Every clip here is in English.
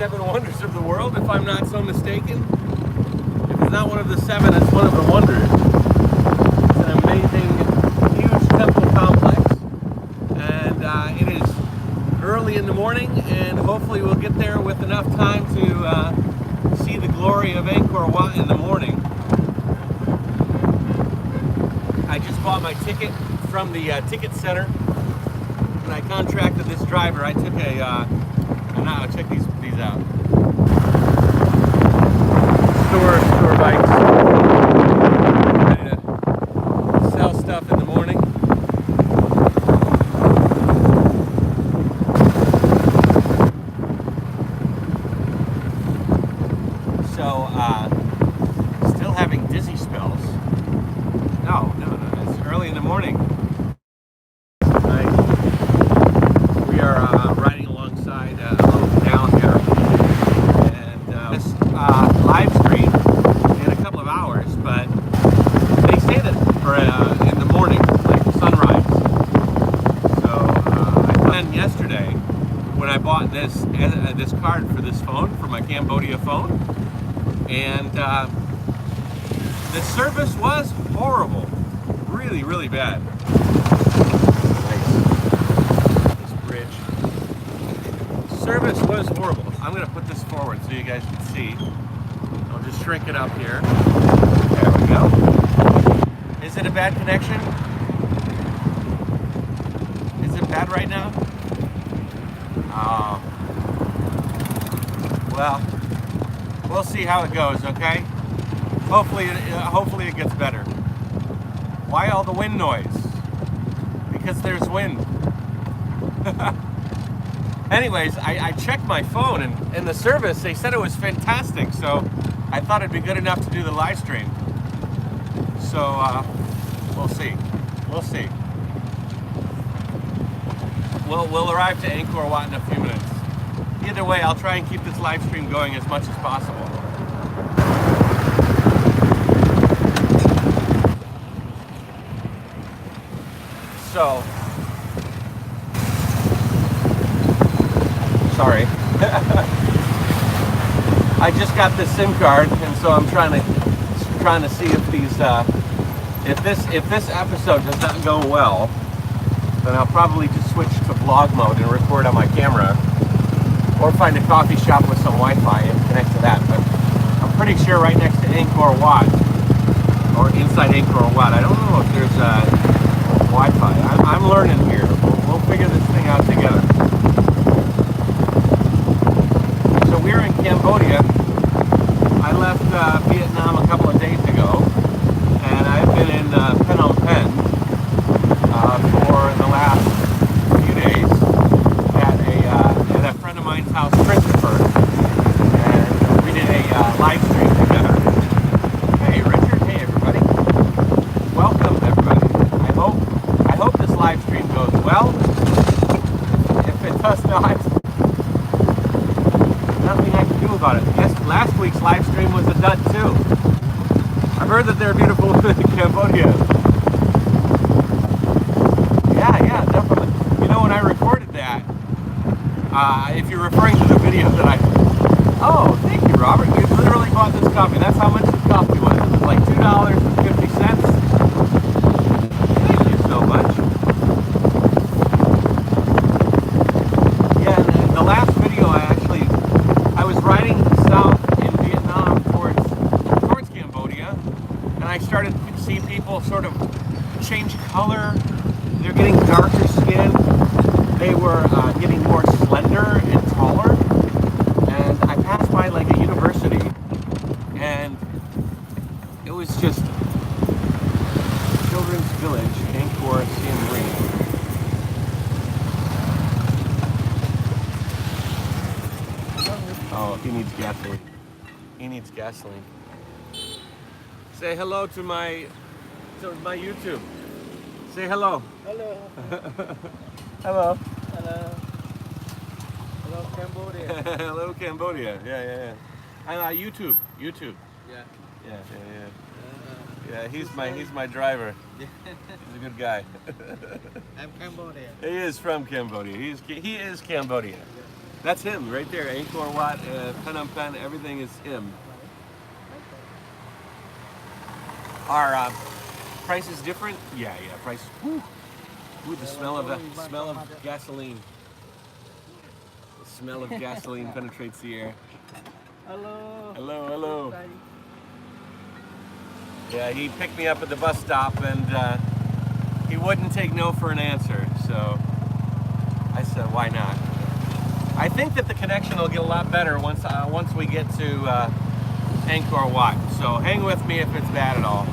seven wonders of the world, if I'm not so mistaken. If it's not one of the seven, it's one of the wonders. It's an amazing, huge temple complex, and it is early in the morning, and hopefully we'll get there with enough time to see the glory of Angkor Wat in the morning. I just bought my ticket from the ticket center. When I contracted this driver, I took now check these out. Store bikes. Ready to sell stuff in the morning. So, still having dizzy spells. No, it's early in the morning. We are riding alongside a little canal here, and this live stream in a couple of hours, but they say that for in the morning, like sunrise. So I planned yesterday when I bought this card for this phone, for my Cambodia phone, and the service was horrible, really bad. Service was horrible. I'm going to put this forward so you guys can see. I'll just shrink it up here. There we go. Is it a bad connection? Is it bad right now? Oh. Well, we'll see how it goes, okay? Hopefully it gets better. Why all the wind noise? Because there's wind. Anyways, I checked my phone, and the service, they said it was fantastic, so I thought it'd be good enough to do the live stream. So, we'll see. We'll see. We'll arrive to Angkor Wat in a few minutes. Either way, I'll try and keep this live stream going as much as possible. So, sorry. I just got this SIM card, and so I'm trying to see if these if this episode does not go well, then I'll probably just switch to vlog mode and record on my camera, or find a coffee shop with some Wi-Fi and connect to that. But I'm pretty sure right next to Angkor Wat, or inside Angkor Wat, I don't know if there's Wi-Fi. I'm learning here. We'll figure this thing out together. So we're in Cambodia. I left Vietnam a couple of days ago, and I've been in Phnom Penh for the last few days at a friend of mine's house, Christopher, and we did a live stream together. Hey Richard, hey everybody. Welcome everybody. I hope this live stream goes well. If it does not, nothing I can do about it. Yes, last week's live stream was a dud too. I've heard that they're beautiful in Cambodia. Yeah, definitely. You know, when I recorded that, if you're referring to the video that oh, thank you, Robert. You literally bought this coffee. That's how much the coffee was. It was like $2.50. Thank you so much. Yeah, and the last video I was riding south in Vietnam towards Cambodia, and I started to see people sort of change color. They're getting darker skin. They were getting more slender and taller. And I passed by like a university, and it was just Children's Village, Angkor Siem Reap. Oh, he needs gasoline. He needs gasoline. Say hello to my YouTube. Say hello. Hello. Hello. Hello. Hello, Cambodia. Hello, Cambodia. Yeah. And YouTube. Yeah. Yeah, he's my driver. He's a good guy. I'm Cambodia. He is from Cambodia. He is Cambodia. That's him right there. Angkor Wat, Phnom Penh, everything is him. Are prices different? Yeah, price. Woo. Ooh, the smell of gasoline. The smell of gasoline penetrates the air. Hello. Hello. Yeah, he picked me up at the bus stop, and he wouldn't take no for an answer. So I said, why not? I think that the connection will get a lot better once we get to Angkor Wat. So hang with me if it's bad at all.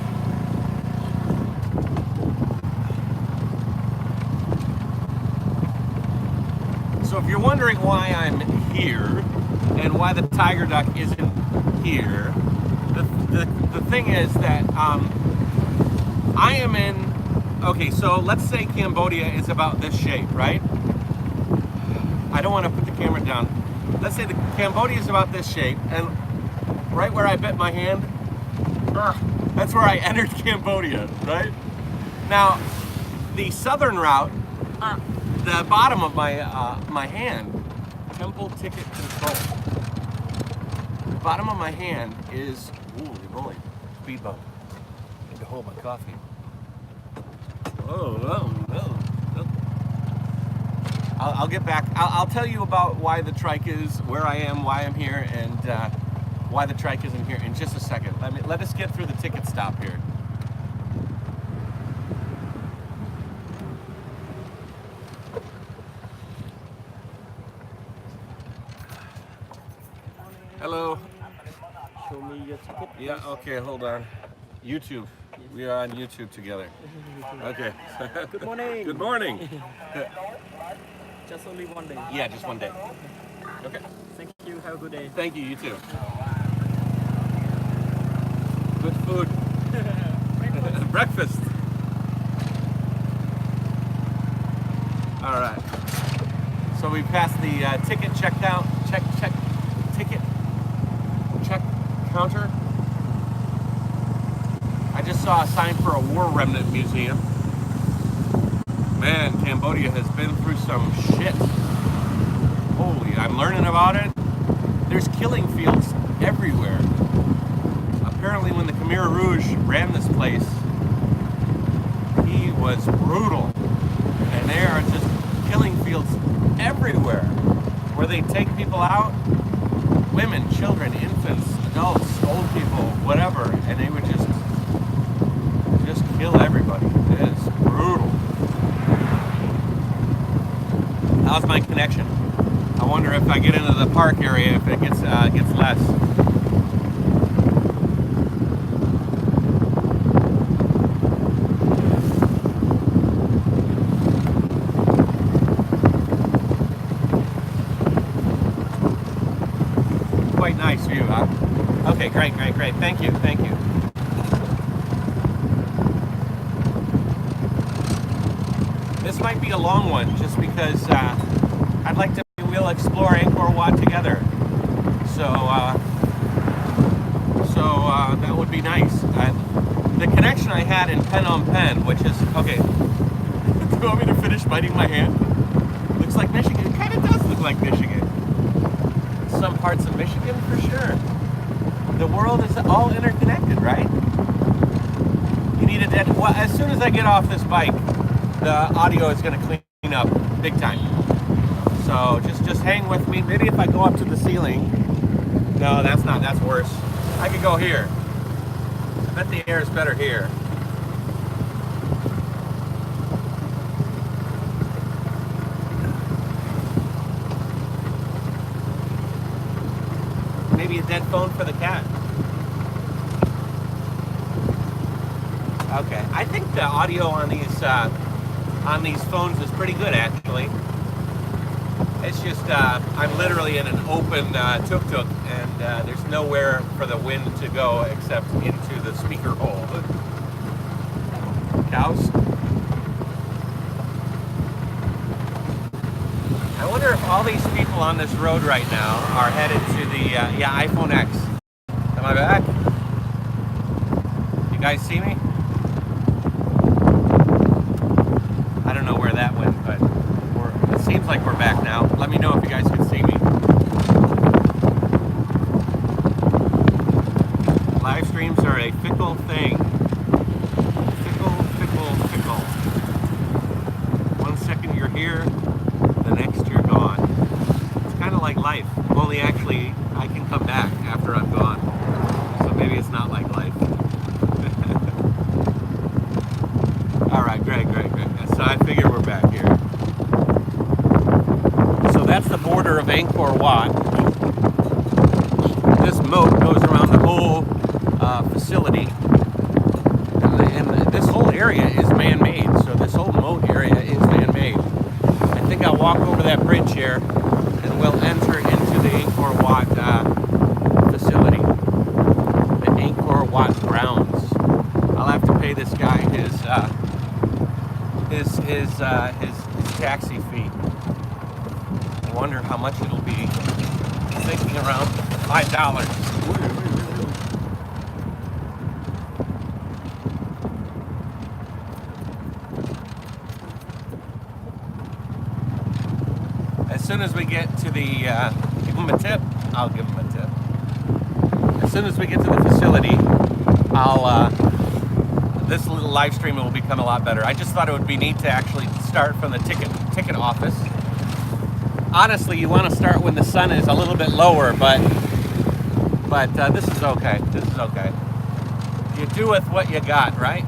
So if you're wondering why I'm here and why the tiger duck isn't here, the thing is that I am in. Okay, so let's say Cambodia is about this shape, right? I don't want to put the camera down. Let's say the Cambodia is about this shape, and right where I bit my hand, that's where I entered Cambodia, right? Now, the southern route, the bottom of my hand, temple ticket control. The bottom of my hand is, ooh, boy, speed bump. I need to hold my coffee. Oh. I'll get back. I'll tell you about why the trike is where I am, why I'm here, and why the trike isn't here in just a second. Let us get through the ticket stop here. Hello. Show me your ticket. Yeah, okay, hold on. YouTube. We are on YouTube together. Okay. Good morning. Good morning. Just only one day. Yeah, just one day. Okay. Thank you. Have a good day. Thank you, you too. Good food. Breakfast. All right. So we passed the ticket check counter. I just saw a sign for a war remnant museum. Man, Cambodia has been through some shit. Holy, I'm learning about it. There's killing fields everywhere. Apparently when the Khmer Rouge ran this place, he was brutal. And there are just killing fields everywhere where they take people out, women, children, infants, adults, old people, whatever, and they would just kill everybody. It is brutal. How's my connection? I wonder if I get into the park area if it gets less. Quite nice view, huh? Okay, great. Thank you. This might be a long one, just because I'd like to. We'll explore Angkor Wat together. So that would be nice. The connection I had in Phnom Penh, which is okay. Do you want me to finish biting my hand? Looks like Michigan. It kind of does look like Michigan. Some parts of Michigan, for sure. The world is all interconnected, right? You need a dead. Well, as soon as I get off this bike, the audio is going to clean up big time. So just hang with me. Maybe if I go up to the ceiling. No, that's not. That's worse. I could go here. I bet the air is better here. Maybe a dead phone for the cat. Okay, I think the audio on these phones is pretty good, actually. It's just I'm literally in an open tuk-tuk, and there's nowhere for the wind to go except into the speaker hole. Cows. I wonder if all these people on this road right now are headed to the iPhone X. Am I back? You guys see me? I don't know where that went, but it seems like we're back now. Let me know if you guys can see me. are a fickle thing. Fickle, fickle, fickle. One second you're here, the next you're gone. It's kind of like life. Only actually, I can come back after I'm gone. So maybe it's not like life. All right, great. So I figure we're back here. So that's the border of Angkor Wat. This moat goes around the whole facility. And this whole area is man-made. So this whole moat area is man-made. I think I'll walk over that bridge here and we'll enter into the Angkor Wat facility. The Angkor Wat grounds. I'll have to pay this guy his taxi fee. I wonder how much it'll be. I'm thinking around $5. As soon as we get to the, give him a tip, I'll give him a tip. As soon as we get to the facility, this little live stream will become a lot better. I just thought it would be neat to actually start from the ticket office. Honestly, you want to start when the sun is a little bit lower, but this is okay. This is okay. You do with what you got, right?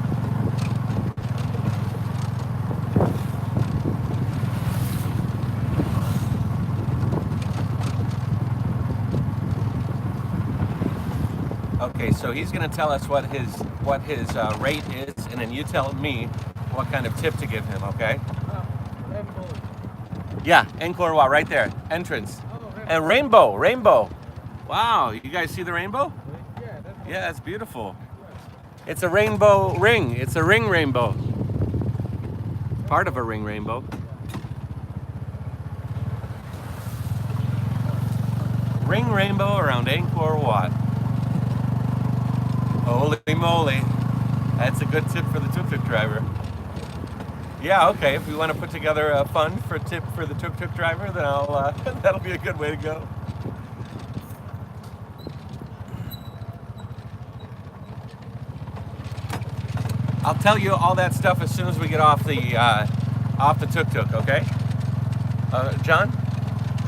Okay, so he's going to tell us what his rate is, and then you tell me what kind of tip to give him. Okay? Yeah, Angkor Wat, right there, entrance. And rainbow. Wow, you guys see the rainbow? Yeah, it's beautiful. It's a rainbow ring. It's a ring rainbow. Part of a ring rainbow. Ring rainbow around Angkor Wat. Holy moly. That's a good tip for the tuk-tuk driver. Yeah, okay, if we want to put together a fund for a tip for the tuk-tuk driver, then I'll, that'll be a good way to go. I'll tell you all that stuff as soon as we get off the tuk-tuk, okay? John?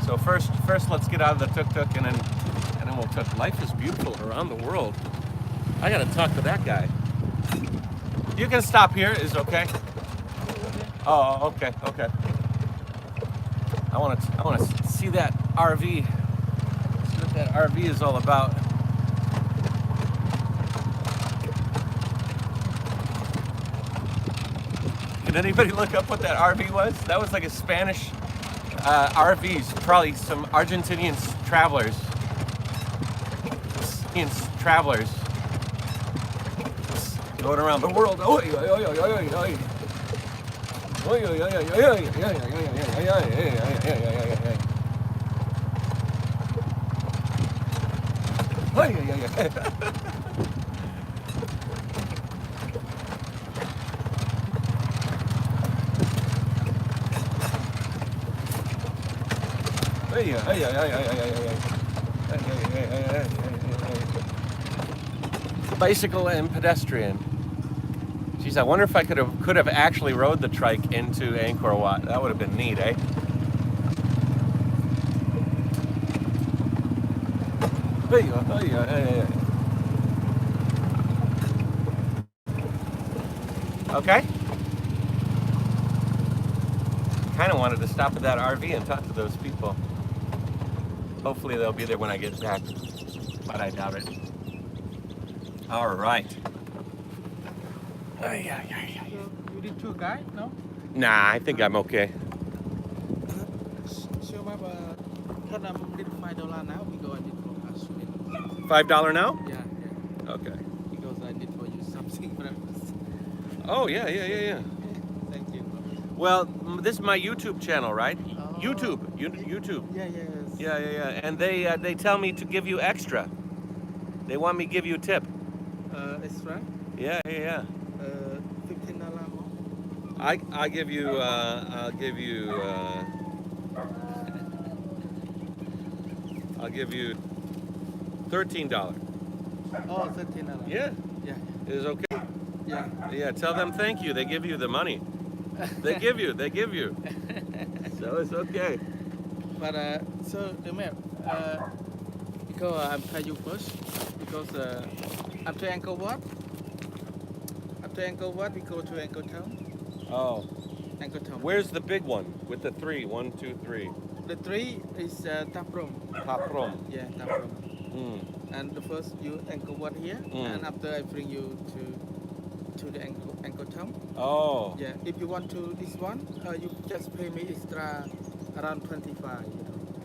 So first let's get out of the tuk-tuk and then we'll tuk. Life is beautiful around the world. I gotta talk to that guy. You can stop here, is okay? Oh, okay. I want to see that RV. See what that RV is all about. Can anybody look up what that RV was? That was like a Spanish RVs, probably some Argentinian travelers. Going around the world. Bicycle and pedestrian. Jeez, I wonder if I could have actually rode the trike into Angkor Wat. That would have been neat, eh? Okay. Kind of wanted to stop at that RV and talk to those people. Hopefully they'll be there when I get back, but I doubt it. All right. You did tour guide, no? Nah, I think I'm okay. So because I'm did $5 now, because I did for us. $5 now? Yeah. Okay. Because I did for you something for us. Oh, yeah. Thank you. Well, this is my YouTube channel, right? Oh. YouTube. Yes. Yeah. And they tell me to give you extra. They want me to give you a tip. Extra? Yeah. $15 more. I'll give you $13. Oh, $13. Yeah, Yeah. is okay. Yeah. Yeah, tell them thank you. They give you the money. They give you. So it's okay. But so the map, because I'm tell you first, because after Angkor Wat, we go to Angkor Town. Oh, Angkor Town. where's the big one with the 3? 1, 2, 3. The 3 is Taprom. Paprom. Yeah, Taprom. Mm. And the first you Angkor Wat here, and after I bring you to the Angkor Town. Oh. Yeah, if you want to this one, you just pay me extra around 25.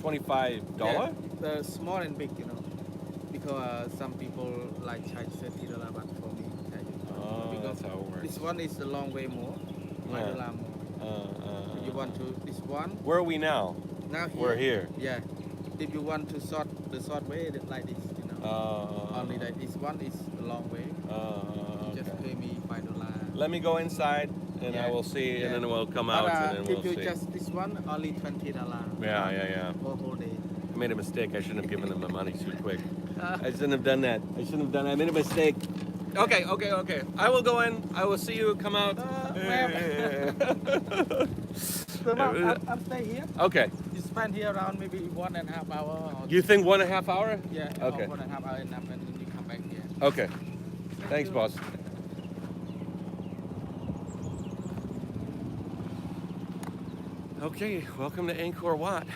$25? Yeah, the small and big, because some people like charge $30, but for me, Oh, because that's how it works. this one is a long way more, $5 more. If you want to this one, Where are we now? now here. We're here. Yeah, if you want to the short way like this, only that this one is a long way. Just pay me $5. Let me go inside and I will see, and then we'll come out and then we'll if you see. just this one, only $20. Yeah. For whole day. I made a mistake. I shouldn't have given them the money too quick. I shouldn't have done that. I made a mistake. Okay. I will go in. I will see you come out. So now I'll stay here. Okay. You spend here around maybe 1.5 hours. You think 1.5 hour? Yeah. Okay. 1.5 hours enough, and then you come back here. Okay. Thanks, boss. Okay, welcome to Angkor Wat.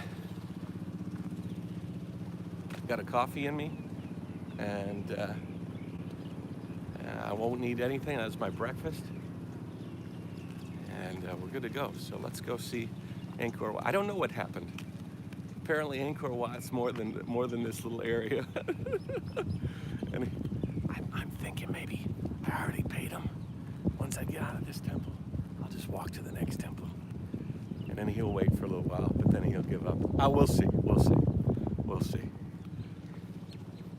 Got a coffee in me, and I won't need anything. That's my breakfast, and we're good to go. So let's go see Angkor Wat. I don't know what happened. Apparently, Angkor Wat's more than this little area. And I'm thinking maybe I already paid him. Once I get out of this temple, I'll just walk to the next temple. And then he'll wait for a little while, but then he'll give up. We'll see.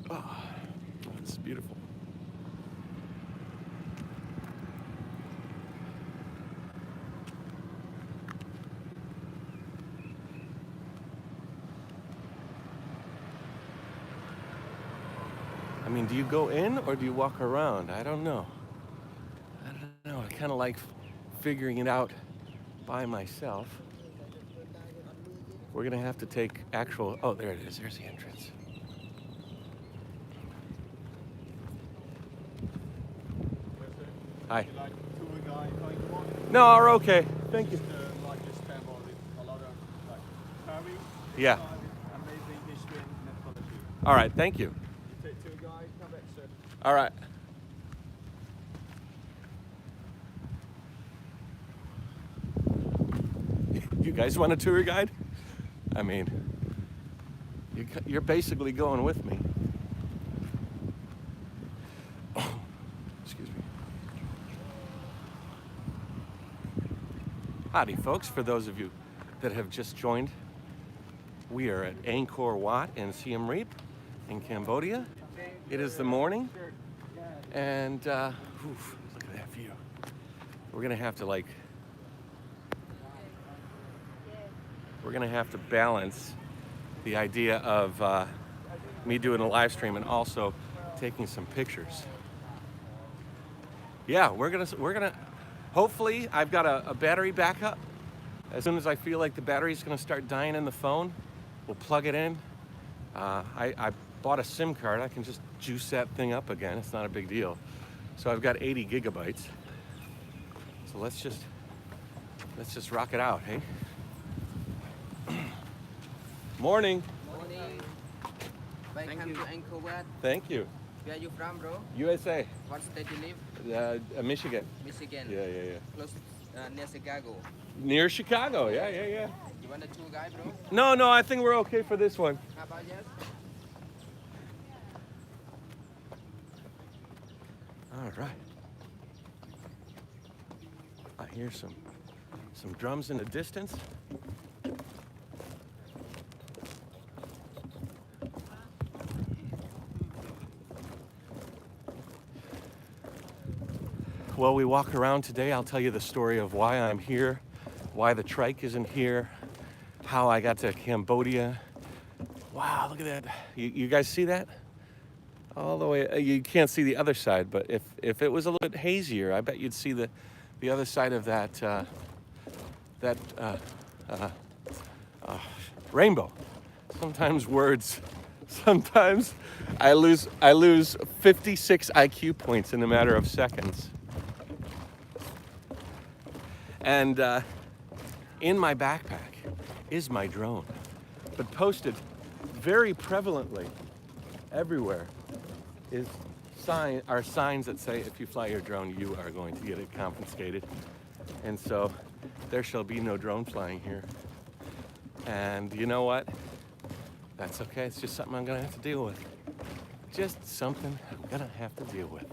Oh, this is beautiful. I mean, do you go in or do you walk around? I don't know. I kind of like figuring it out by myself. We're gonna have to take actual, oh, there it is, there's the entrance. Hi. Like tour guide kind of one? No, we're okay, thank you. Just like this temple with a lot of like carving, Yeah. amazing history and mythology. All right, thank you. You take tour guide, come back, sir. All right. You guys want a tour guide? I mean, you're basically going with me. Oh, excuse me. Howdy, folks. For those of you that have just joined, we are at Angkor Wat in Siem Reap in Cambodia. It is the morning, and look at that view. We're gonna have to balance the idea of me doing a live stream and also taking some pictures. Yeah, we're gonna. Hopefully, I've got a battery backup. As soon as I feel like the battery's gonna start dying in the phone, we'll plug it in. I bought a SIM card. I can just juice that thing up again. It's not a big deal. So I've got 80 gigabytes. So let's just rock it out, hey? Morning. Morning. Welcome to Angkor Wat. Thank you. Where are you from, bro? USA. What state you live? Michigan. Michigan. Yeah. Close near Chicago. Near Chicago. Yeah. You want a tour guide, bro? No, I think we're okay for this one. How about yes? All right. I hear some drums in the distance. Well, we walk around today. I'll tell you the story of why I'm here, why the trike isn't here, how I got to Cambodia. Wow, look at that. You guys see that? all the way. You can't see the other side, but if it was a little bit hazier, I bet you'd see the other side of that rainbow. Sometimes words. Sometimes I lose 56 IQ points in a matter of seconds. And in my backpack is my drone, but posted very prevalently everywhere are signs that say if you fly your drone, you are going to get it confiscated. And so there shall be no drone flying here. And you know what? That's okay. It's just something I'm gonna have to deal with. Just something I'm gonna have to deal with.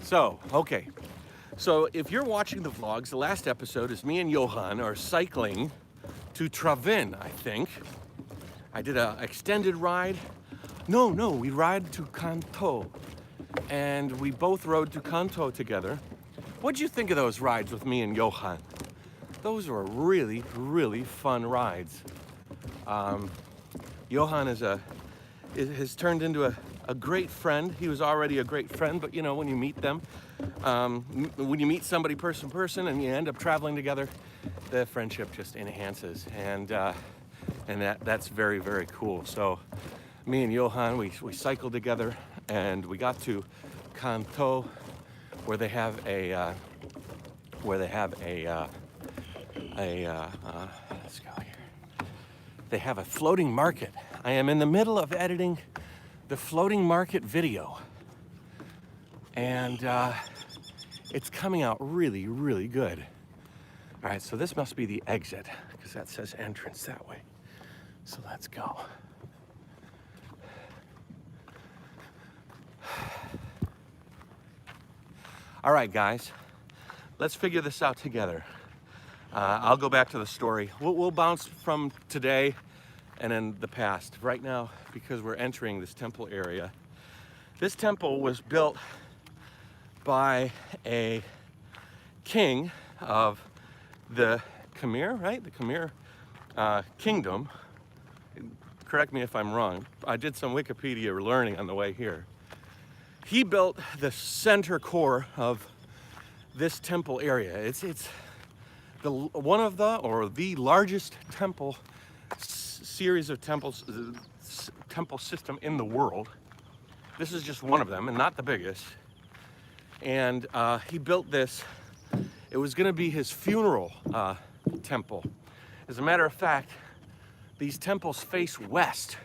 So, okay. So if you're watching the vlogs, the last episode is me and Johan are cycling to Travin, I think. I did an extended ride. No, we ride to Kanto. And we both rode to Kanto together. What'd you think of those rides with me and Johan? Those were really, really fun rides. Johan has turned into a great friend. He was already a great friend, but you know, when you meet them, when you meet somebody person to person and you end up traveling together, the friendship just enhances, and that's very, very cool. So me and Johan, we cycled together, and we got to Kanto, where they have let's go here. They have a floating market. I am in the middle of editing the floating market video, and it's coming out really, really good. All right, so this must be the exit, because that says entrance that way. So let's go. All right, guys, let's figure this out together. I'll go back to the story. We'll bounce from today and then the past. Right now, because we're entering this temple area. This temple was built by a king of the Khmer, right? The Khmer kingdom. Correct me if I'm wrong. I did some Wikipedia learning on the way here. He built the center core of this temple area. It's one of the largest temple series of temples, temple system in the world. This is just one of them, and not the biggest. And he built this. It was going to be his funeral temple. As a matter of fact, these temples face west,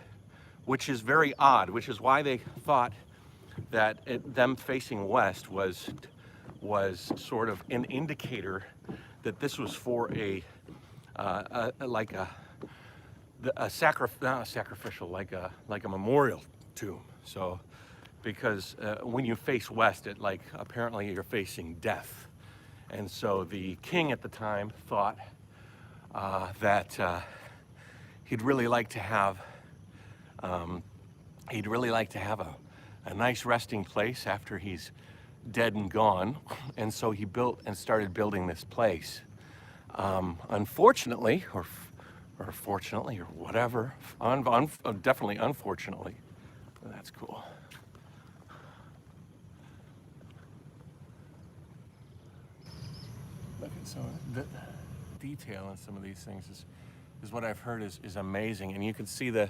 which is very odd, which is why they thought that them facing west was sort of an indicator that this was for a memorial tomb. So, because when you face west, it apparently you're facing death, and so the king at the time thought that he'd really like to have a nice resting place after he's dead and gone, and so he built and started building this place. Unfortunately, or fortunately, or whatever, definitely unfortunately, that's cool. Look at some of the detail in some of these things is what I've heard is amazing, and you can see the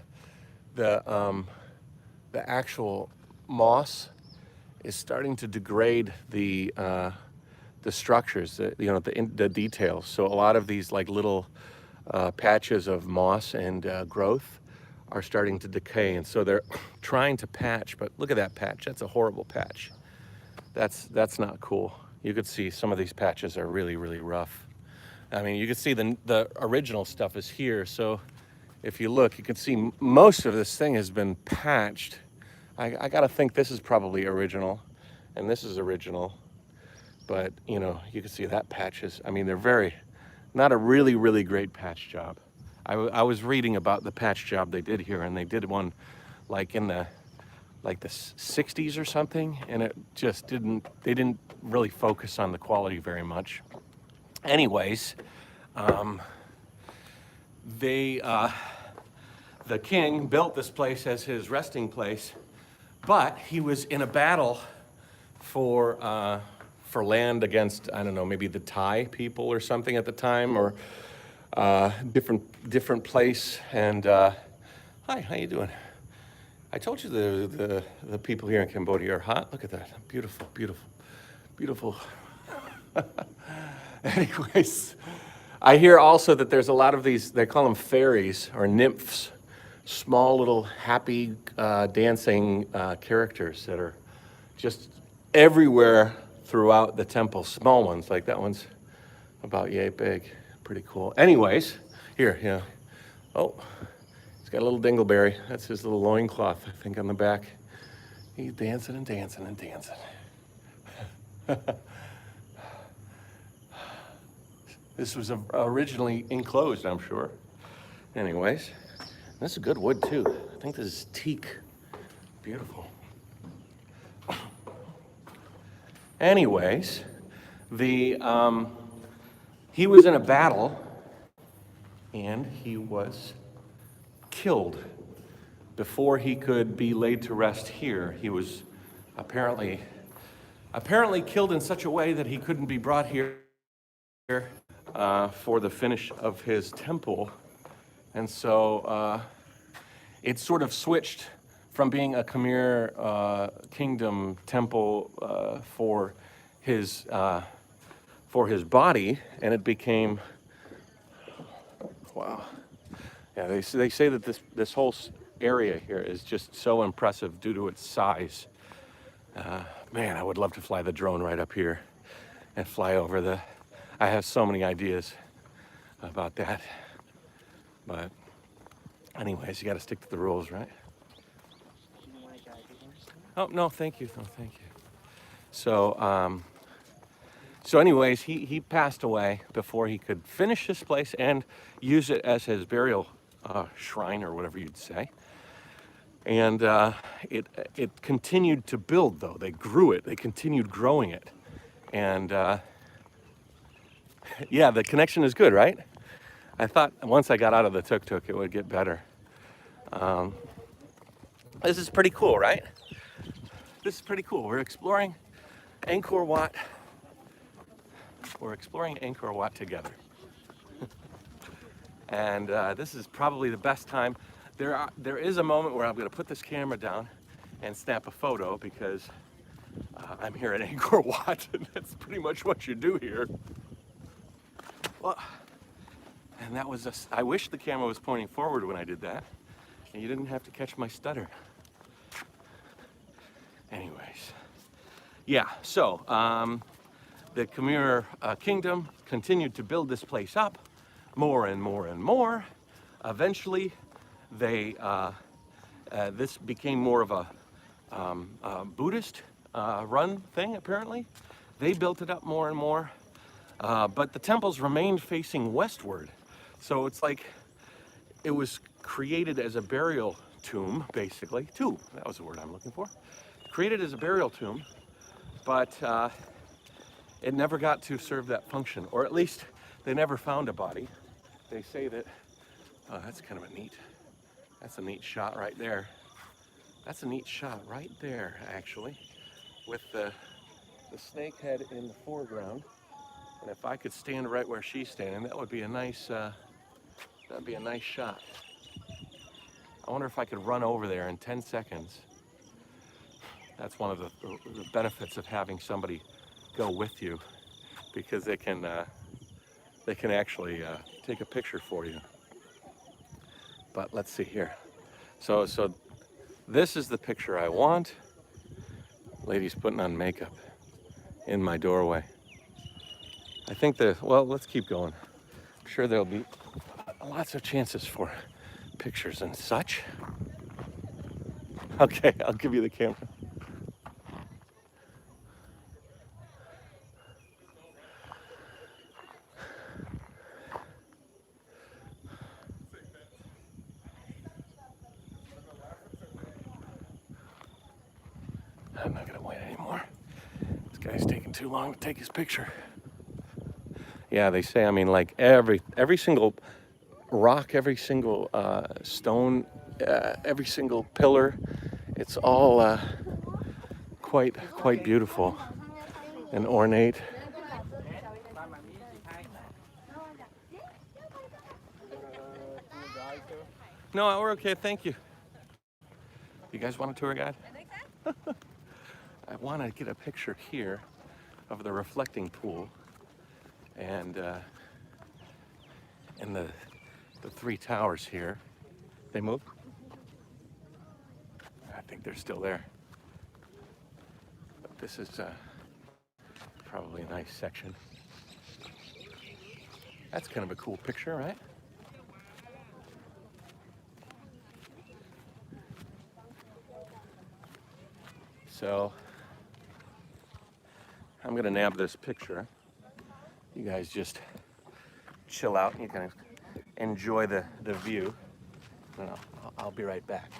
actual moss is starting to degrade the structures, the details. So a lot of these little patches of moss and growth are starting to decay, and so they're trying to patch. But look at that patch. That's a horrible patch. That's not cool. You could see some of these patches are really, really rough. I mean, you can see the original stuff is here. So if you look, you can see most of this thing has been patched. I gotta think this is probably original, and this is original. But you can see that patches. I mean, they're not a really, really great patch job. I was reading about the patch job they did here, and they did one in the 60s or something, and it just they didn't really focus on the quality very much. Anyways, the king built this place as his resting place, But he was in a battle for land against, I don't know, maybe the Thai people or something at the time, or different place. And hi, how you doing? I told you the people here in Cambodia are hot. Look at that, beautiful, beautiful, beautiful. Anyways, I hear also that there's a lot of these, they call them fairies or nymphs, small little happy dancing characters that are just everywhere throughout the temple. Small ones, like that one's about yay big. Pretty cool. Anyways, here, yeah. Oh, he's got a little dingleberry. That's his little loincloth, I think, on the back. He's dancing and dancing and dancing. This was originally enclosed, I'm sure. Anyways, this is good wood too. I think this is teak. Beautiful. Anyways, he was in a battle and he was killed before he could be laid to rest here. He was apparently killed in such a way that he couldn't be brought here for the finish of his temple. And so it sort of switched from being a Khmer kingdom temple for his body, and it became, wow. Yeah, they say that this whole area here is just so impressive due to its size. Man, I would love to fly the drone right up here and fly over I have so many ideas about that. But anyways, you got to stick to the rules, right? Oh, no, thank you. No, thank you. So, anyways, he passed away before he could finish this place and use it as his burial shrine, or whatever you'd say. And it continued to build, though. They grew it. They continued growing it. And yeah, the connection is good, right? I thought once I got out of the tuk-tuk, it would get better. This is pretty cool, right? This is pretty cool. We're exploring Angkor Wat. We're exploring Angkor Wat together. And this is probably the best time. There is a moment where I'm going to put this camera down and snap a photo, because I'm here at Angkor Wat, and that's pretty much what you do here. Well, and that was I wish the camera was pointing forward when I did that, and you didn't have to catch my stutter. Anyways, yeah, so the Khmer kingdom continued to build this place up more and more and more. Eventually, this became more of a Buddhist run thing, apparently. They built it up more and more. But the temples remained facing westward. So it's like it was created as a burial tomb, basically. That was the word I'm looking for. Created as a burial tomb, but it never got to serve that function, or at least they never found a body. They say that, oh, that's kind of that's a neat shot right there. That's a neat shot right there, actually, with the snake head in the foreground. And if I could stand right where she's standing, that would be a nice, that'd be a nice shot. I wonder if I could run over there in 10 seconds. That's one of the benefits of having somebody go with you, because they can actually take a picture for you. But let's see here. So this is the picture I want. Lady's putting on makeup in my doorway. I think well, let's keep going. I'm sure there'll be lots of chances for pictures and such. Okay, I'll give you the camera. I'm not gonna wait anymore. This guy's taking too long to take his picture. Yeah, they say, I mean, like every single rock, every single stone, every single pillar It's all quite beautiful and ornate. No, we're okay, thank you. You guys want a tour guide? I want to get a picture here of the reflecting pool and the three towers here. They moved? I think they're still there. But this is probably a nice section. That's kind of a cool picture, right? So I'm gonna nab this picture. You guys just chill out and you kind of enjoy the view. And I'll be right back.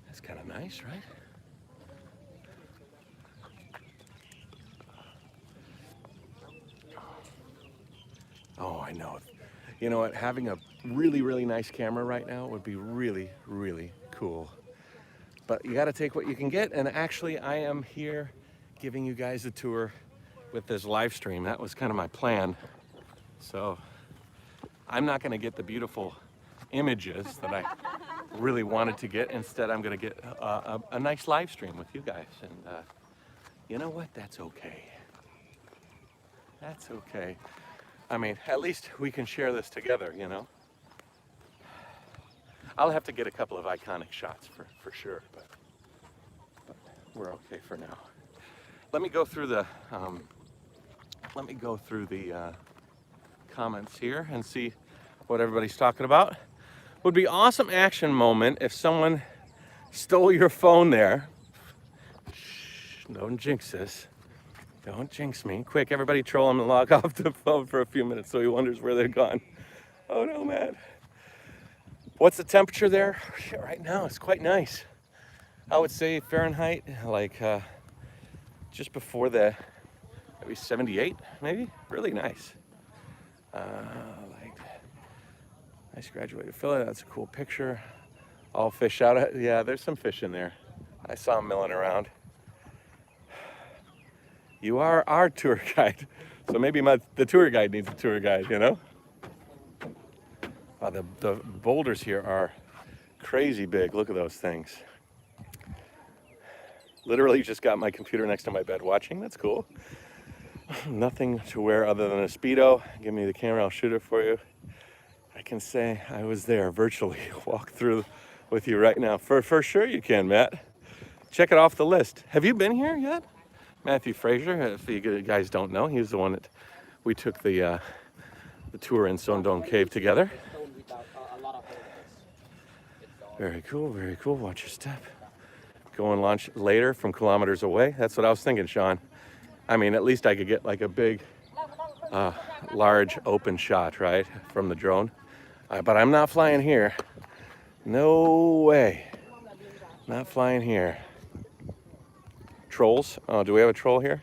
That's kind of nice, right? Oh, I know. You know what? Having a really nice camera right now would be really cool. But you got to take what you can get. And actually, I am here giving you guys a tour with this live stream. That was kind of my plan. So I'm not going to get the beautiful images that I really wanted to get. Instead, I'm going to get a nice live stream with you guys. And you know what? That's okay. That's okay. I mean, at least we can share this together, you know? I'll have to get a couple of iconic shots for sure, but we're okay for now. Let me go through the comments here and see what everybody's talking about. Would be awesome action moment if someone stole your phone there. Shh, don't jinx this. Don't jinx me. Quick, everybody troll him and log off the phone for a few minutes so he wonders where they're gone. Oh no, man. What's the temperature there? Shit, right now it's quite nice. I would say Fahrenheit, like just before the, maybe 78, maybe? Really nice. Like, nice graduated fella, that's a cool picture. All fish out, yeah, there's some fish in there. I saw them milling around. You are our tour guide, so maybe the tour guide needs a tour guide, you know? Wow, the boulders here are crazy big. Look at those things. Literally just got my computer next to my bed watching. That's cool. Nothing to wear other than a Speedo. Give me the camera, I'll shoot it for you. I can say I was there virtually. Walk through with you right now. For sure you can, Matt. Check it off the list. Have you been here yet? Matthew Fraser, if you guys don't know, he's the one that we took the tour in Sondong Cave together. Very cool, very cool. Watch your step. Go and launch later from kilometers away. That's what I was thinking, Sean. I mean, at least I could get like a big, large open shot, right, from the drone. But I'm not flying here. No way. Not flying here. Trolls. Oh, do we have a troll here?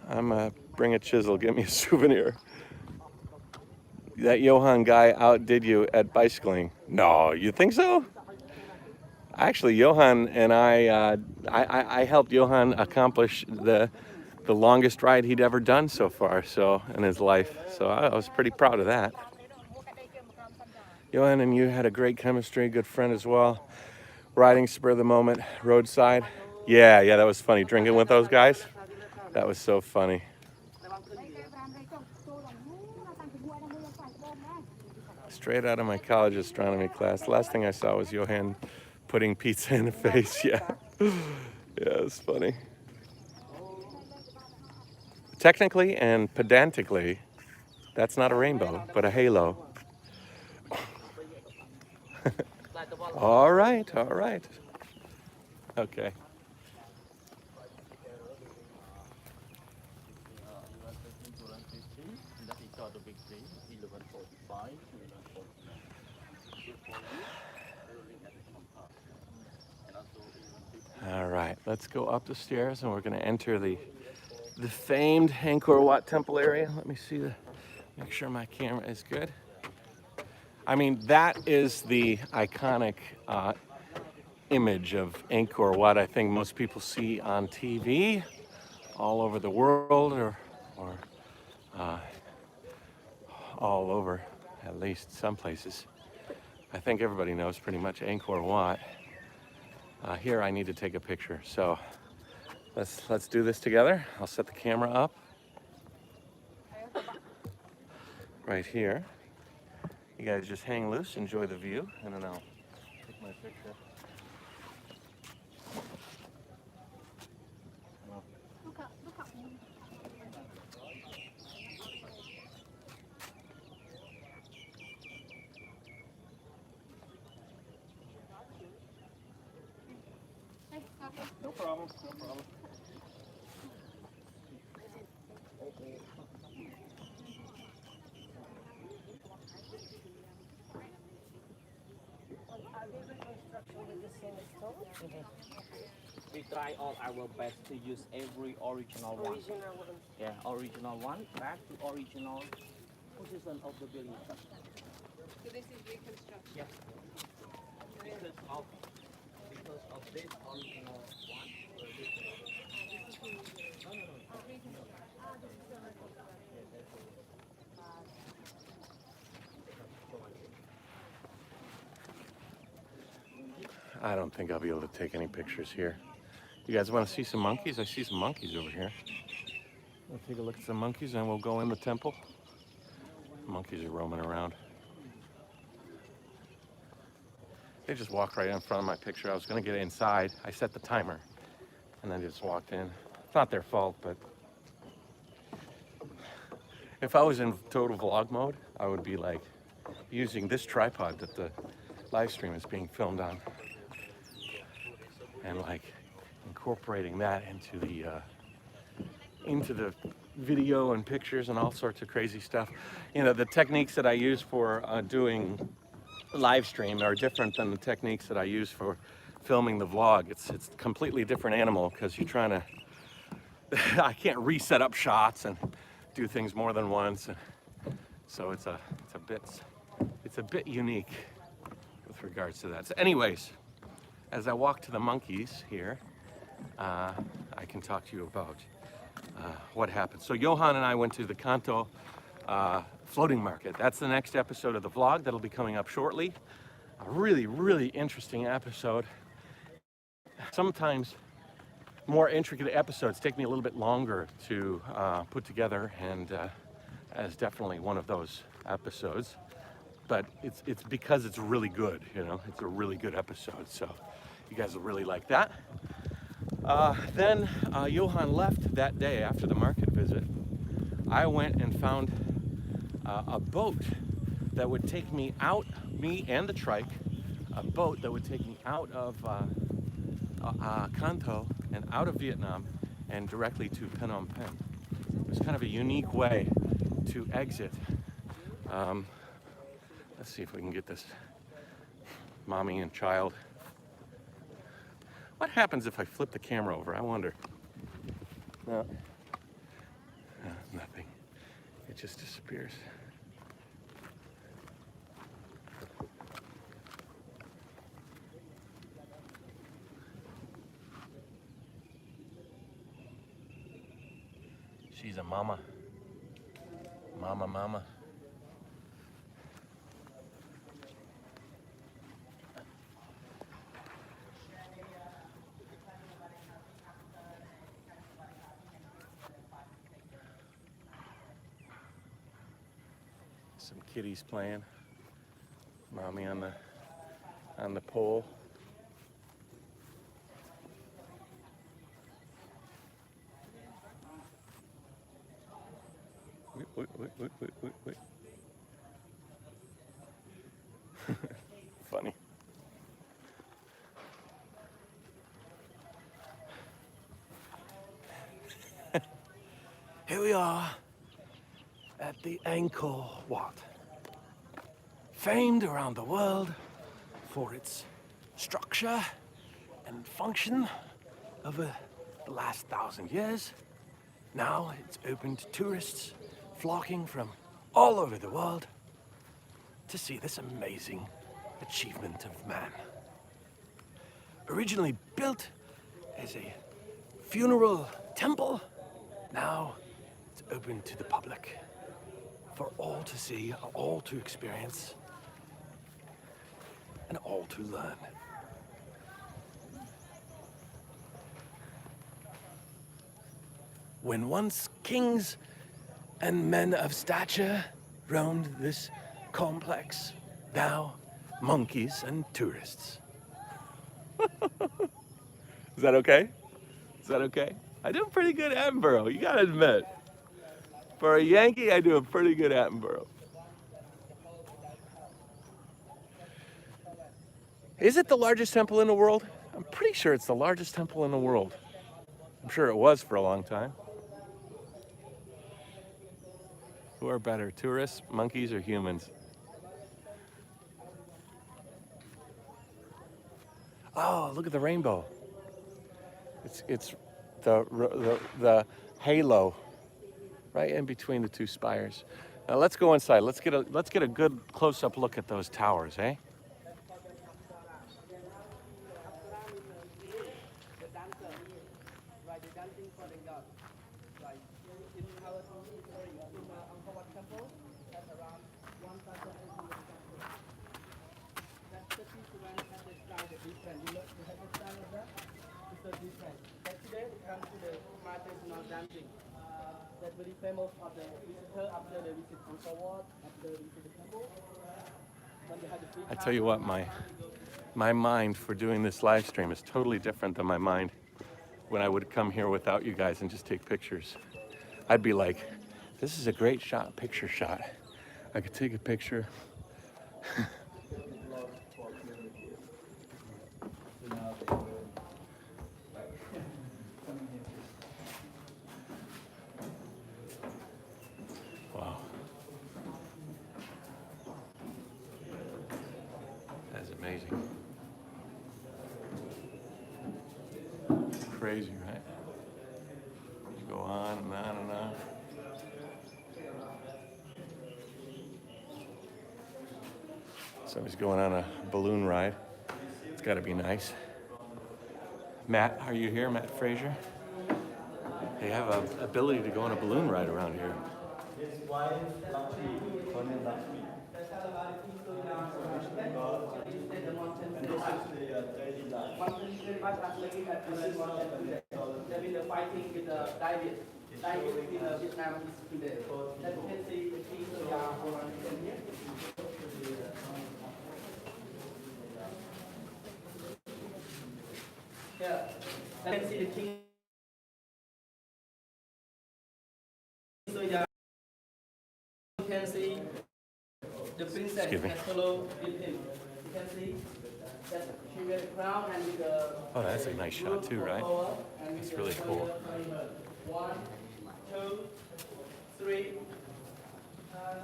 I'm bring a chisel, get me a souvenir. That Johan guy outdid you at bicycling. No, you think so? Actually, Johan and I helped Johan accomplish the longest ride he'd ever done so far, so in his life. So I was pretty proud of that. Johan and you had a great chemistry, good friend as well. Riding spur of the moment, roadside. Yeah, that was funny. Drinking with those guys. That was so funny. Straight out of my college astronomy class. The last thing I saw was Johan putting pizza in the face. Yeah, it was funny. Technically and pedantically, That's not a rainbow, but a halo. All right, all right. Okay. All right, let's go up the stairs and we're going to enter the famed Angkor Wat temple area. Let me see make sure my camera is good. I mean, that is the iconic image of Angkor Wat I think most people see on TV all over the world, or all over, at least some places. I think everybody knows pretty much Angkor Wat. Here I need to take a picture, so let's do this together. I'll set the camera up right here. You guys just hang loose, enjoy the view, and then I'll take my picture. No problem, no problem. We try all our best to use every original one. Yeah, original one. Back to original position of the building. So this is reconstruction. Yeah. Because of this original one. I don't think I'll be able to take any pictures here. You guys want to see some monkeys? I see some monkeys over here. We'll take a look at some monkeys and we'll go in the temple. Monkeys are roaming around. They just walked right in front of my picture. I was going to get inside. I set the timer and then just walked in. It's not their fault, but if I was in total vlog mode, I would be like using this tripod that the live stream is being filmed on, and like incorporating that into the video and pictures and all sorts of crazy stuff. You know, the techniques that I use for doing live stream are different than the techniques that I use for filming the vlog. It's a completely different animal because you're trying to I can't reset up shots and do things more than once, so it's a bit unique with regards to that. So anyways, as I walk to the monkeys here, I can talk to you about what happened. So Johan and I went to the Kanto floating market. That's the next episode of the vlog that'll be coming up shortly. A really, really interesting episode. Sometimes more intricate episodes take me a little bit longer to put together, and as definitely one of those episodes. But it's because it's really good, you know. It's a really good episode, so you guys will really like that. Then Johan left that day after the market visit. I went and found a boat that would take me out, me and the trike, a boat that would take me out of Kanto and out of Vietnam and directly to Phnom Penh. It was kind of a unique way to exit. Let's see if we can get this mommy and child. What happens if I flip the camera over? I wonder. No, nothing. It just disappears. She's a mama. Mama. Some kitties playing. Mommy on the pole. Wait. Here we are at the Angkor Wat, famed around the world for its structure and function over the last 1,000 years. Now it's open to tourists flocking from all over the world to see this amazing achievement of man. Originally built as a funeral temple, now it's open to the public for all to see, all to experience, and all to learn. When once kings and men of stature roamed this complex, now monkeys and tourists. Is that okay? Is that okay? I do a pretty good Attenborough, you gotta admit. For a Yankee, I do a pretty good Attenborough. Is it the largest temple in the world? I'm pretty sure it's the largest temple in the world. I'm sure it was for a long time. Who are better, tourists, monkeys, or humans? Oh, look at the rainbow. It's the halo right in between the two spires. Now let's go inside. Let's get a good close-up look at those towers, eh? That's very famous of the visitor after they visit Angkor Wat, after they visit the temple. When they have the free I tell you what, my mind for doing this live stream is totally different than my mind when I would come here without you guys and just take pictures. I'd be like, this is a great shot, picture shot. I could take a picture. Wow. That's amazing. Crazy, right? You go on and on and on. Somebody's going on a balloon ride. It's got to be nice. Matt, are you here? Matt Fraser? They have an ability to go on a balloon ride around here. fighting with the David. David in Vietnam is today. That you can see the king here. Yeah, you can see the king. So yeah, you can see the princess that follow with him. You can see that she wears a crown and with the. Oh, that's a nice shot too, right? It's really cool. 1, 2, 3,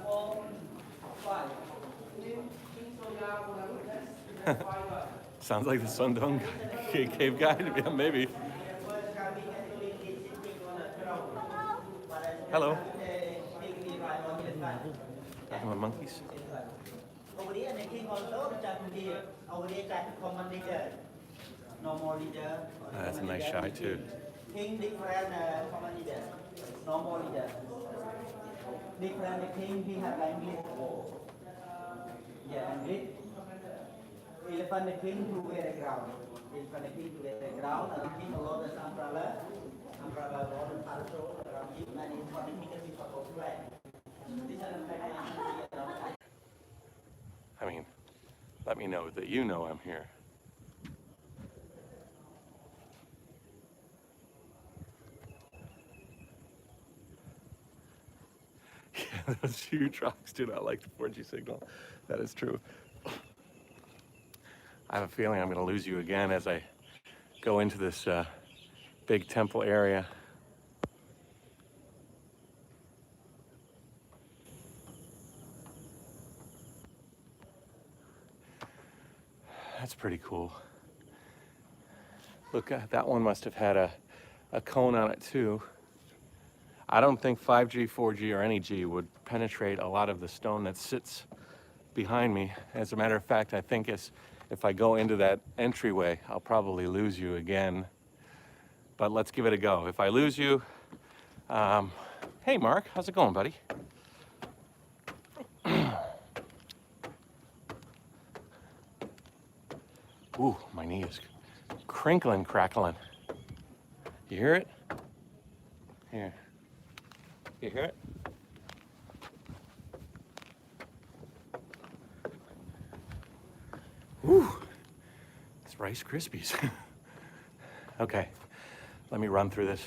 4, 5. Sounds like the Sundong cave guide. Yeah, maybe. Hello. Talking about monkeys. That's a nice shot too. King different common leader, normal leader. Different king he have language. Yeah, and it. Elephant the king who wear the ground. Elephant the king who wear the ground, and the king alone is umbrella. Umbrella alone and parasol around him, and he's got the king as he supposed to wear. I mean, let me know that you know I'm here. Yeah, those huge rocks do not like the 4G signal. That is true. I have a feeling I'm going to lose you again as I go into this big temple area. That's pretty cool. Look, that one must have had a cone on it too. I don't think 5G, 4G, or any G would penetrate a lot of the stone that sits behind me. As a matter of fact, I think if I go into that entryway, I'll probably lose you again. But let's give it a go. If I lose you, hey Mark, how's it going, buddy? Ooh, my knee is crinkling, crackling. You hear it? Here. You hear it? Whew. It's Rice Krispies. Okay, let me run through this.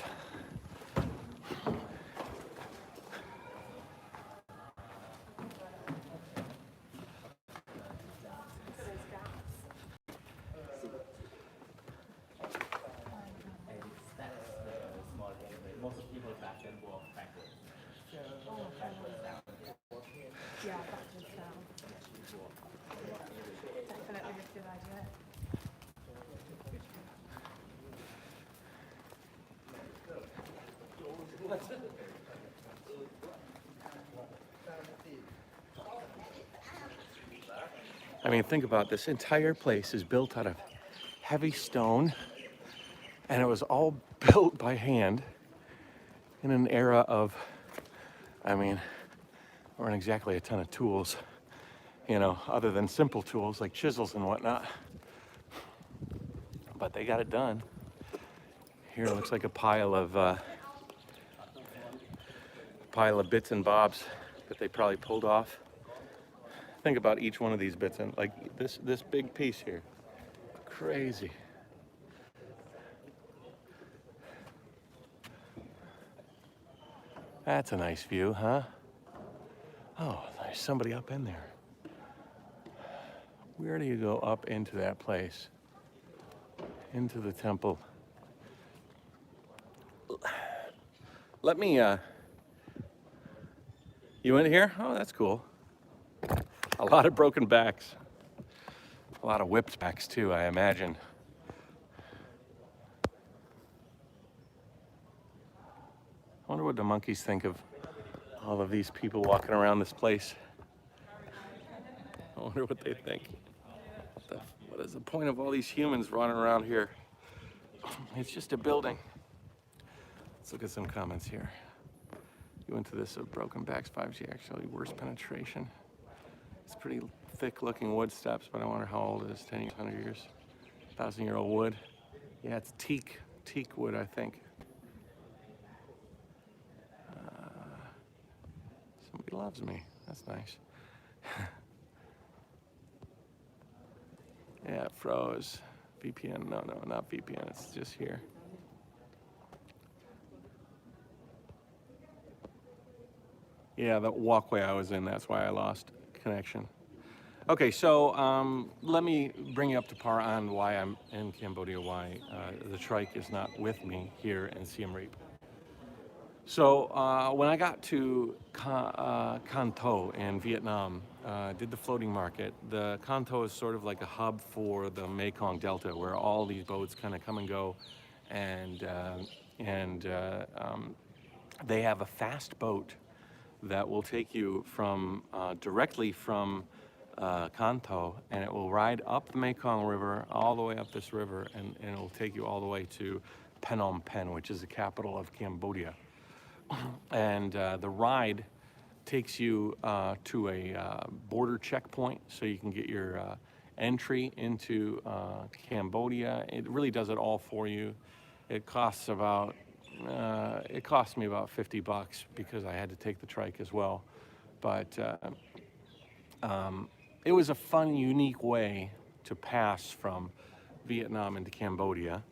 Most people back then walk backwards. Yeah, backwards down. Definitely a good idea. I mean, think about this entire place is built out of heavy stone, and it was all built by hand in an era of, I mean, there weren't exactly a ton of tools, you know, other than simple tools like chisels and whatnot. But they got it done. Here it looks like a pile of bits and bobs that they probably pulled off. Think about each one of these bits, and like this big piece here, crazy. That's a nice view, huh? Oh, there's somebody up in there. Where do you go up into that place? Into the temple. Let me, you in here? Oh, that's cool. A lot of broken backs. A lot of whipped backs too, I imagine. I wonder what the monkeys think of all of these people walking around this place. I wonder what they think. What is the point of all these humans running around here? It's just a building. Let's look at some comments here. You went to this broken backs 5G, actually worse penetration. It's pretty thick looking wood steps, but I wonder how old it is, 10 years, 100 years, 1,000-year-old wood. Yeah, it's teak wood, I think. Somebody loves me, that's nice. Yeah, it froze. VPN, no, not VPN, it's just here. Yeah, the walkway I was in, that's why I lost connection. Okay, so let me bring you up to par on why I'm in Cambodia, why the trike is not with me here in Siem Reap. So when I got to Can Tho in Vietnam, did the floating market. The Can Tho is sort of like a hub for the Mekong Delta, where all these boats kind of come and go, and they have a fast boat that will take you from directly from Can Tho, and it will ride up the Mekong River, all the way up this river, and it will take you all the way to Phnom Penh, which is the capital of Cambodia. And the ride takes you to a border checkpoint, so you can get your entry into Cambodia. It really does it all for you. It costs about it cost me about $50 because I had to take the trike as well. But it was a fun, unique way to pass from Vietnam into Cambodia.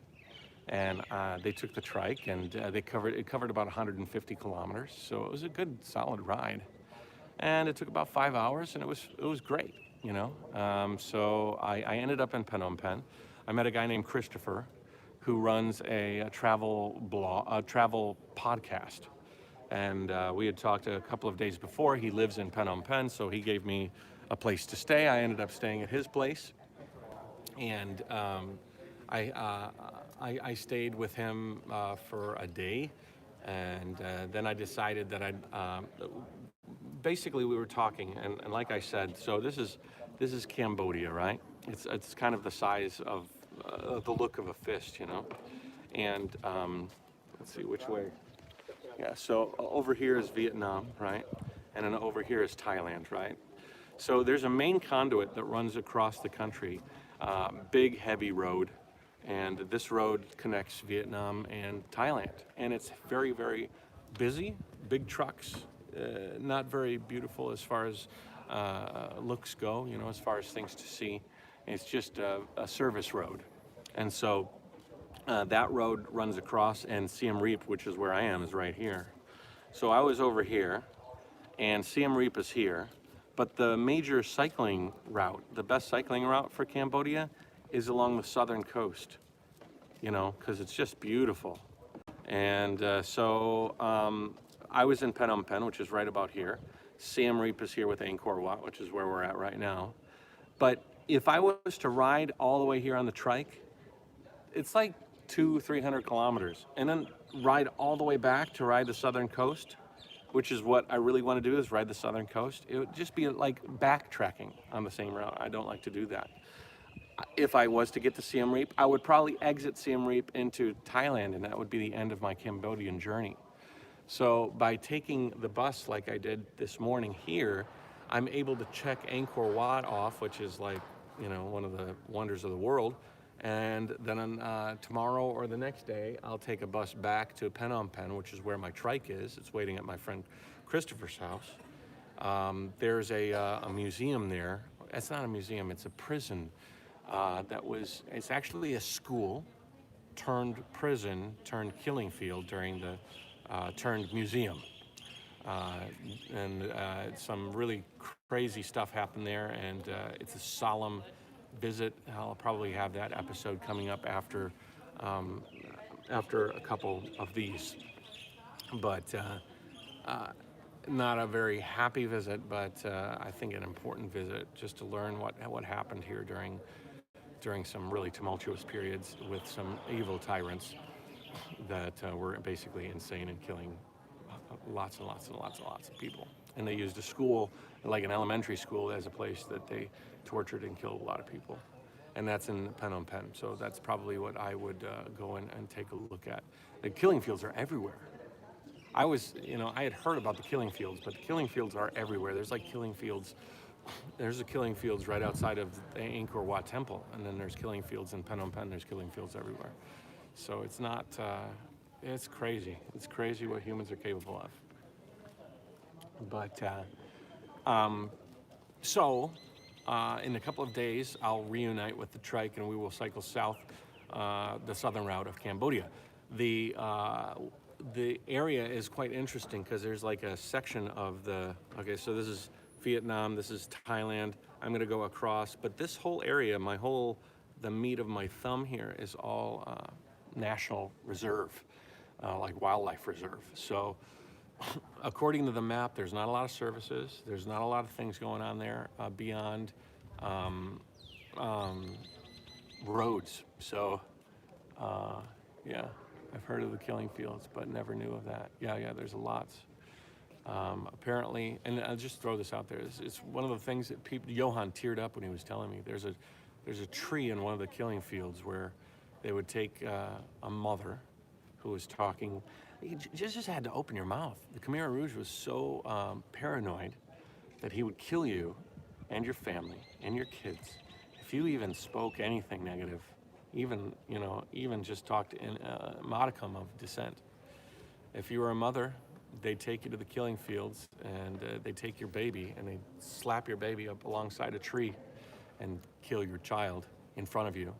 And they took the trike, and it covered about 150 kilometers. So it was a good, solid ride. And it took about 5 hours, and it was great, you know. So I ended up in Phnom Penh. I met a guy named Christopher, who runs a travel podcast. And we had talked a couple of days before. He lives in Phnom Penh, so he gave me a place to stay. I ended up staying at his place. and I stayed with him for a day, and then I decided that basically we were talking, and like I said, so this is Cambodia, right? It's kind of the size of the look of a fist, you know, and let's see which way. Yeah, so over here is Vietnam, right? And then over here is Thailand, right? So there's a main conduit that runs across the country, big heavy road, and this road connects Vietnam and Thailand. And it's very, very busy, big trucks, not very beautiful as far as looks go, you know, as far as things to see. It's just a service road. And so that road runs across, and Siem Reap, which is where I am, is right here. So I was over here, and Siem Reap is here. But the major cycling route, the best cycling route for Cambodia, is along the southern coast, you know, because it's just beautiful. And so I was in Phnom Penh, which is right about here. Siem Reap is here with Angkor Wat, which is where we're at right now. But if I was to ride all the way here on the trike, it's like 200-300 kilometers, and then ride all the way back to ride the southern coast, which is what I really want to do, is ride the southern coast. It would just be like backtracking on the same route. I don't like to do that. If I was to get to Siem Reap, I would probably exit Siem Reap into Thailand, and that would be the end of my Cambodian journey. So by taking the bus like I did this morning here, I'm able to check Angkor Wat off, which is like, you know, one of the wonders of the world. And then tomorrow or the next day, I'll take a bus back to Phnom Penh, which is where my trike is. It's waiting at my friend Christopher's house. There's a museum there. It's not a museum, it's a prison it's actually a school turned prison, turned killing field during the turned museum. And some really crazy stuff happened there, and it's a solemn visit. I'll probably have that episode coming up after a couple of these. But not a very happy visit, but I think an important visit, just to learn what happened here during some really tumultuous periods with some evil tyrants that were basically insane and killing lots and lots and lots and lots of people. And they used a school, like an elementary school, as a place that they tortured and killed a lot of people. And that's in Phnom Penh. So that's probably what I would go in and take a look at. The killing fields are everywhere. I had heard about the killing fields, but the killing fields are everywhere. There's like killing fields. There's a killing fields right outside of the Angkor Wat temple, and then there's killing fields in Phnom Penh. There's killing fields everywhere. So it's not, it's crazy. It's crazy what humans are capable of. But, in a couple of days, I'll reunite with the trike, and we will cycle south the southern route of Cambodia. The area is quite interesting because there's like a section of okay, so this is Vietnam, this is Thailand. I'm gonna go across, but this whole area, the meat of my thumb here is all national reserve, like wildlife reserve. So according to the map, there's not a lot of services. There's not a lot of things going on there beyond roads. So yeah, I've heard of the killing fields, but never knew of that. Yeah, there's lots. Apparently, and I'll just throw this out there. It's one of the things that Johan teared up when he was telling me. There's a tree in one of the killing fields where they would take a mother who was talking. You just had to open your mouth. The Khmer Rouge was so paranoid that he would kill you and your family and your kids if you even spoke anything negative, even just talked in a modicum of dissent. If you were a mother, they'd take you to the killing fields, and they'd take your baby and they'd slap your baby up alongside a tree and kill your child in front of you.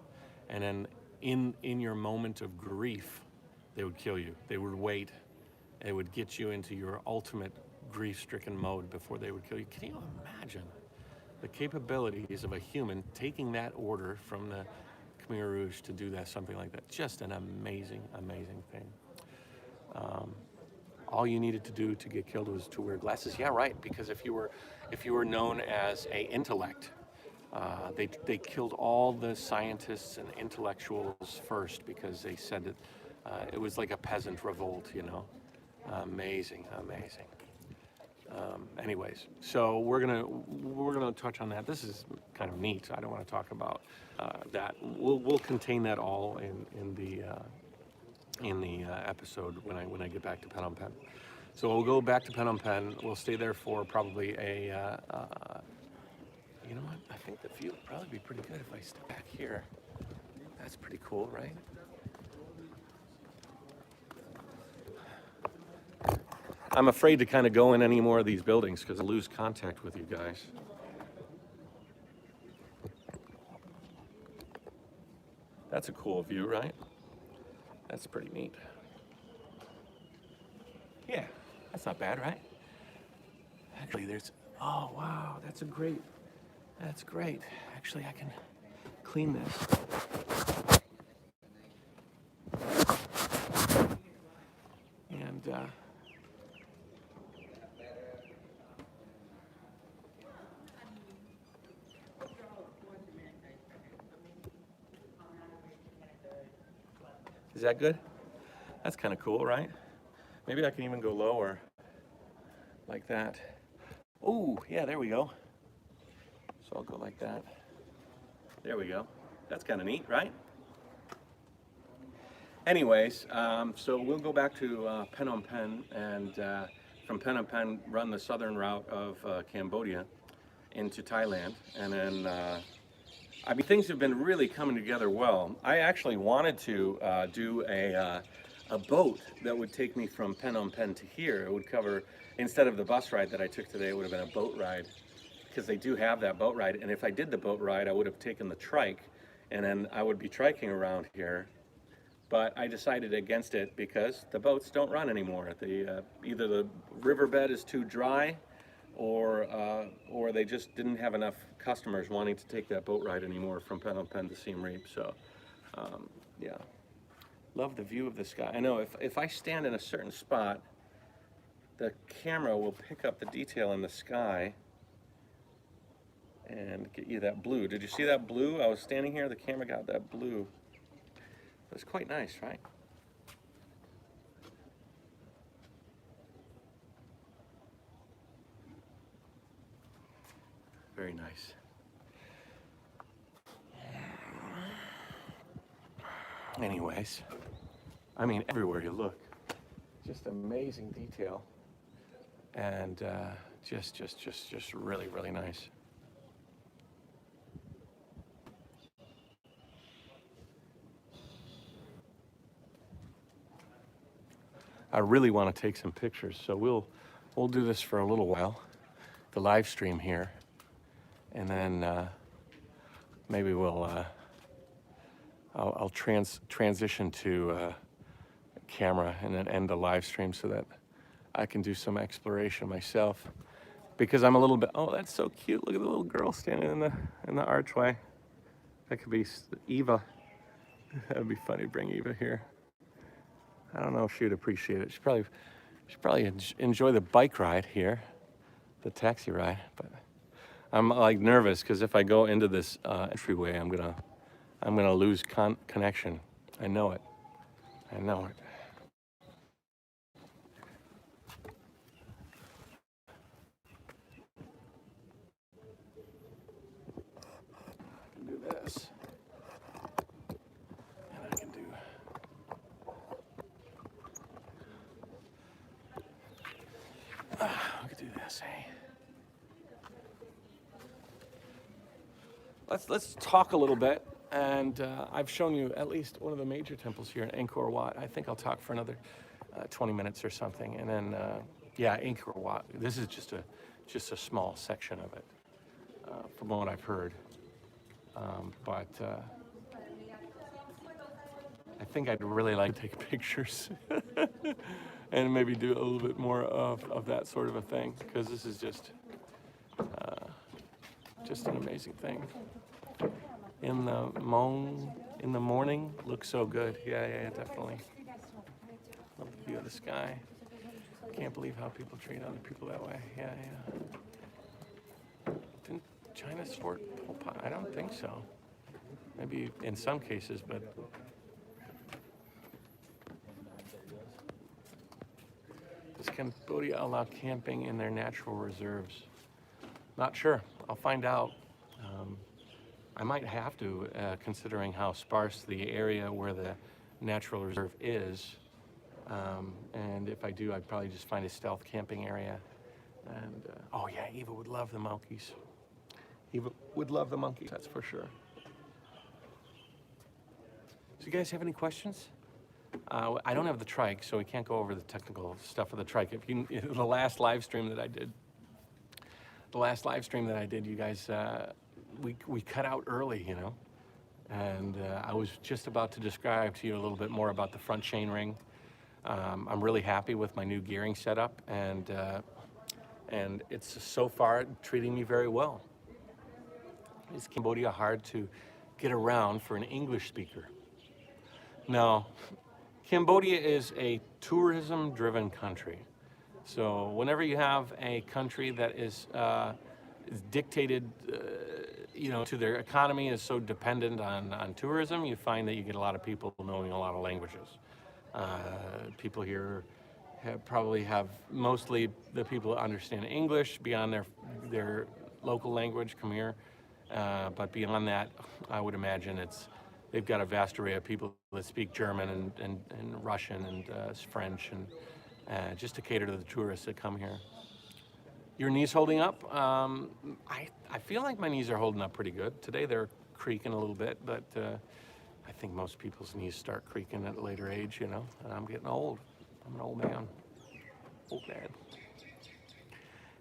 And then in your moment of grief, they would kill you. They would wait. They would get you into your ultimate grief-stricken mode before they would kill you. Can you imagine the capabilities of a human taking that order from the Khmer Rouge to do something like that? Just an amazing, amazing thing. All you needed to do to get killed was to wear glasses. Yeah, right. Because if you were known as an intellect, They killed all the scientists and intellectuals first because they said that it was like a peasant revolt, you know. Amazing, amazing. Anyways, so we're gonna touch on that. This is kind of neat. I don't want to talk about that. We'll contain that all in the episode when I get back to Phnom Penh. So we'll go back to Phnom Penh. We'll stay there for probably a. You know what? I think the view would probably be pretty good if I step back here. That's pretty cool, right? I'm afraid to kind of go in any more of these buildings because I lose contact with you guys. That's a cool view, right? That's pretty neat. Yeah, that's not bad, right? Actually, there's, oh wow, that's great. Actually, I can clean this. And is that good? That's kind of cool, right? Maybe I can even go lower like that. Oh, yeah, there we go. So I'll go like that. There we go. That's kind of neat, right? Anyways, so we'll go back to Phnom Penh and from Phnom Penh run the southern route of Cambodia into Thailand. And then, I mean, things have been really coming together well. I actually wanted to do a boat that would take me from Phnom Penh to here. It would cover, instead of the bus ride that I took today, it would have been a boat ride, because they do have that boat ride. And if I did the boat ride, I would have taken the trike, and then I would be triking around here. But I decided against it because the boats don't run anymore. Either the riverbed is too dry, or they just didn't have enough customers wanting to take that boat ride anymore from Phnom Penh to Siem Reap. So, yeah, love the view of the sky. I know if I stand in a certain spot, the camera will pick up the detail in the sky and get you that blue. Did you see that blue? I was standing here, the camera got that blue. It was quite nice, right? Very nice. Anyways, I mean, everywhere you look, just amazing detail, and just really, really nice. I really want to take some pictures, so we'll do this for a little while, the live stream here, and then maybe I'll transition to camera and then end the live stream so that I can do some exploration myself, because I'm a little bit. Oh, that's so cute! Look at the little girl standing in the archway. That could be Eva. That'd be funny to bring Eva here. I don't know if she'd appreciate it. She'd probably enjoy the bike ride here, the taxi ride. But I'm like nervous because if I go into this entryway, I'm gonna lose connection. I know it. I know it. I can do this. And I can do. I could do this, hey. Let's talk a little bit, and I've shown you at least one of the major temples here in Angkor Wat. I think I'll talk for another 20 minutes or something, and then yeah, Angkor Wat. This is just a small section of it, from what I've heard. But I think I'd really like to take pictures and maybe do a little bit more of that sort of a thing, because this is just an amazing thing. In the morning, looks so good. Yeah, definitely. Love the view of the sky. Can't believe how people treat other people that way. Yeah. China sport pole pot? I don't think so. Maybe in some cases, but does Cambodia allow camping in their natural reserves? Not sure. I'll find out. I might have to, considering how sparse the area where the natural reserve is. And if I do, I'd probably just find a stealth camping area. And oh yeah, Eva would love the monkeys. Eva would love the monkeys, that's for sure. So you guys have any questions? I don't have the trike, so we can't go over the technical stuff of the trike. If you, the last live stream that I did, you guys, we cut out early, you know, and I was just about to describe to you a little bit more about the front chain ring. I'm really happy with my new gearing setup, and it's so far treating me very well. Is Cambodia hard to get around for an English speaker? No. Cambodia is a tourism-driven country. So whenever you have a country that is dictated, you know, to their economy is so dependent on tourism, you find that you get a lot of people knowing a lot of languages. People here probably have mostly the people that understand English beyond their local language, Khmer. But beyond that, I would imagine they've got a vast array of people that speak German and Russian and French, and just to cater to the tourists that come here. Your knees holding up? I feel like my knees are holding up pretty good. Today they're creaking a little bit, but I think most people's knees start creaking at a later age, you know, and I'm getting old. I'm an old man. Old man.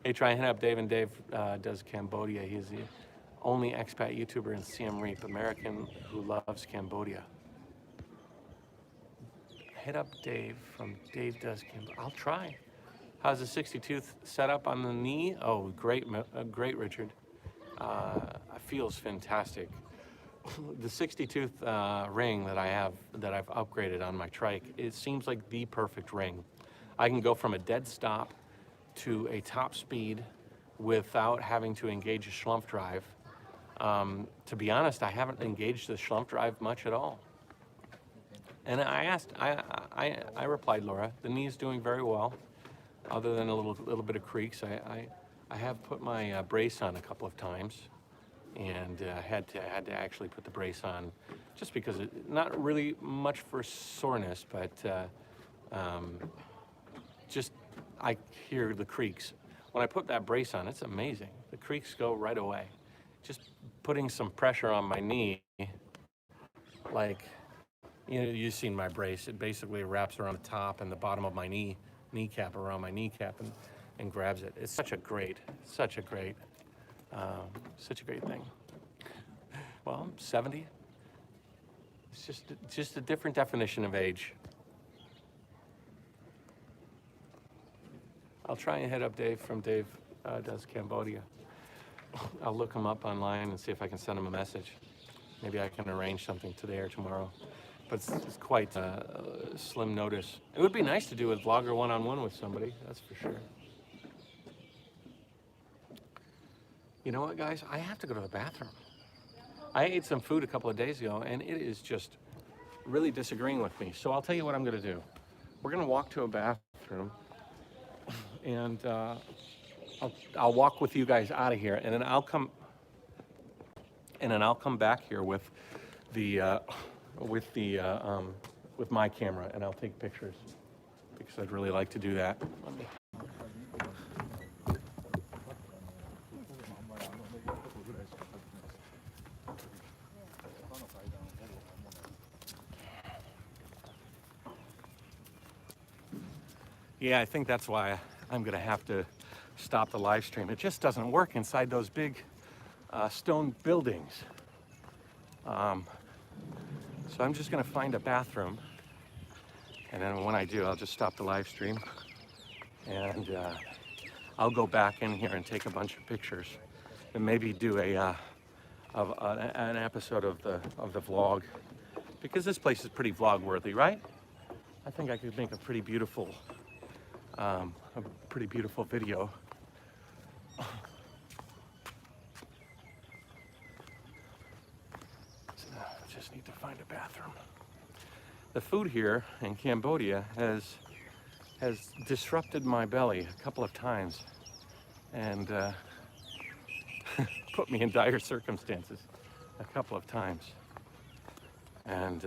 Hey, try and hit up Dave, and Dave does Cambodia. He's the only expat YouTuber in Siem Reap, American who loves Cambodia. Hit up Dave from Dave Does Cambodia. I'll try. How's the 60-tooth setup on the knee? Oh, great, great, Richard. Feels fantastic. The 60-tooth ring that I've upgraded on my trike, it seems like the perfect ring. I can go from a dead stop to a top speed without having to engage a schlumpf drive. To be honest, I haven't engaged the schlumpf drive much at all. And I replied, Laura, the knee's doing very well, other than a little bit of creaks. I have put my brace on a couple of times, and had to actually put the brace on, just because not really much for soreness, but just I hear the creaks. When I put that brace on, it's amazing. The creaks go right away. Just putting some pressure on my knee, like, you know, you've seen my brace. It basically wraps around the top and the bottom of my kneecap, around my kneecap, and grabs it. It's such a great thing. Well, I'm 70. It's just a different definition of age. I'll try and hit up Dave from Dave Does Cambodia. I'll look him up online and see if I can send him a message. Maybe I can arrange something today or tomorrow. But it's quite slim notice. It would be nice to do a vlogger one-on-one with somebody, that's for sure. You know what, guys? I have to go to the bathroom. I ate some food a couple of days ago, and it is just really disagreeing with me. So I'll tell you what I'm going to do. We're going to walk to a bathroom, and I'll walk with you guys out of here, and then I'll come back here with my camera, and I'll take pictures, because I'd really like to do that. Yeah, I think that's why I'm gonna have to stop the live stream. It just doesn't work inside those big stone buildings. So I'm just gonna find a bathroom, and then when I do, I'll just stop the live stream, and I'll go back in here and take a bunch of pictures, and maybe do an episode of the vlog, because this place is pretty vlog worthy, right? I think I could make a pretty beautiful video. the food here in Cambodia has disrupted my belly a couple of times and put me in dire circumstances a couple of times. And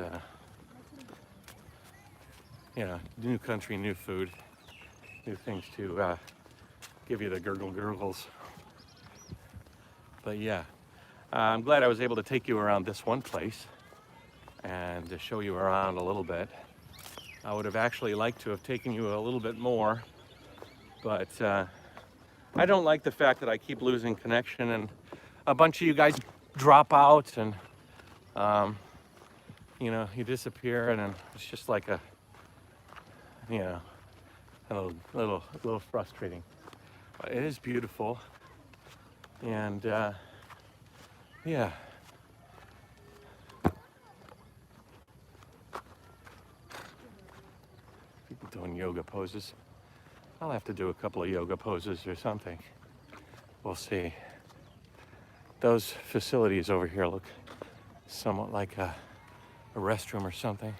you know, new country, new food, new things to give you the gurgles. But yeah, I'm glad I was able to take you around this one place and to show you around a little bit. I would have actually liked to have taken you a little bit more, but I don't like the fact that I keep losing connection and a bunch of you guys drop out and you know, you disappear, and then it's just like a, you know, a little frustrating. But it is beautiful, and yeah. People doing yoga poses. I'll have to do a couple of yoga poses or something. We'll see. Those facilities over here look somewhat like a restroom or something.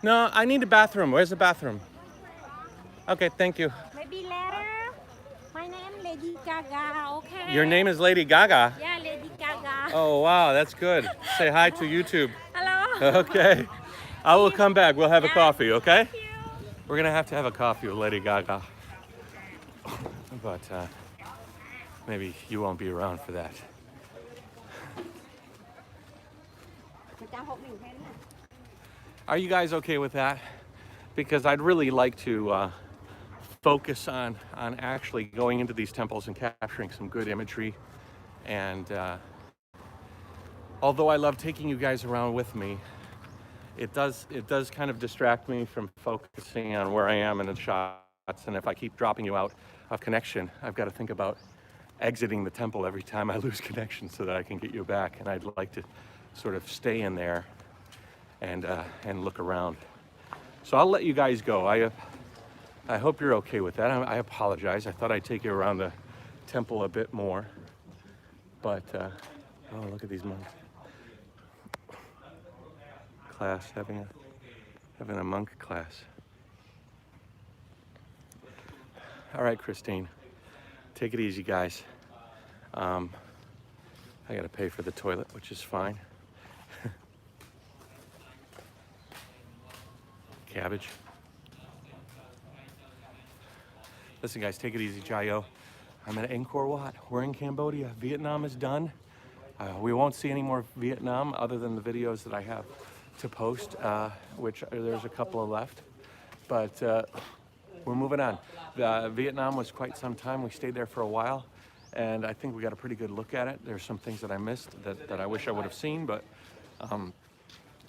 No, I need a bathroom. Where's the bathroom? Okay, thank you. Maybe later. My name Lady Gaga, okay? Your name is Lady Gaga? Yeah, Lady Gaga. Oh, wow, that's good. Say hi to YouTube. Hello. Okay. I will come back. We'll have a coffee, okay? Thank you. We're going to have a coffee with Lady Gaga. But maybe you won't be around for that. Are you guys okay with that? Because I'd really like to focus on actually going into these temples and capturing some good imagery. And although I love taking you guys around with me, it does kind of distract me from focusing on where I am in the shots. And if I keep dropping you out of connection, I've got to think about exiting the temple every time I lose connection so that I can get you back. And I'd like to sort of stay in there and look around. So I'll let you guys go. I hope you're okay with that. I apologize. I thought I'd take you around the temple a bit more, but oh, look at these monks. Class having a monk class. All right, Christine, take it easy, guys. I gotta pay for the toilet, which is fine. Cabbage. Listen, guys, take it easy, Jayoe. I'm at Angkor Wat. We're in Cambodia. Vietnam is done. We won't see any more Vietnam other than the videos that I have to post, which there's a couple of left. But we're moving on. Vietnam was quite some time. We stayed there for a while, and I think we got a pretty good look at it. There's some things that I missed that I wish I would have seen, but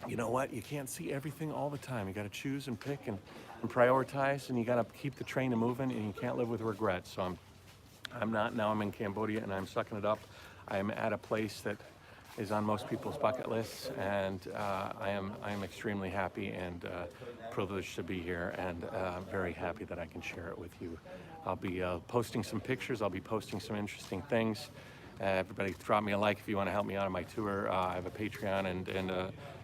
you know what? You can't see everything all the time. You got to choose and pick and prioritize, and you got to keep the train moving, and you can't live with regret. So I'm not. Now I'm in Cambodia, and I'm sucking it up. I'm at a place that is on most people's bucket lists, and I am extremely happy and privileged to be here, and very happy that I can share it with you. I'll be posting some pictures. I'll be posting some interesting things. Everybody drop me a like if you want to help me out on my tour. I have a Patreon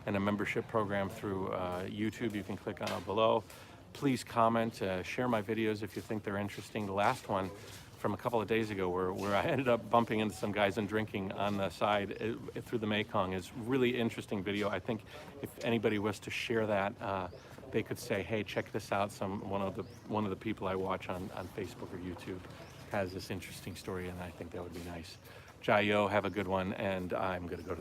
and a membership program through YouTube. You can click on it below. Please comment, share my videos if you think they're interesting. The last one from a couple of days ago where I ended up bumping into some guys and drinking on the side through the Mekong is really interesting video. I think if anybody was to share that, they could say, hey, check this out. One of the people I watch on Facebook or YouTube has this interesting story, and I think that would be nice. Jayoe, have a good one, and I'm gonna go to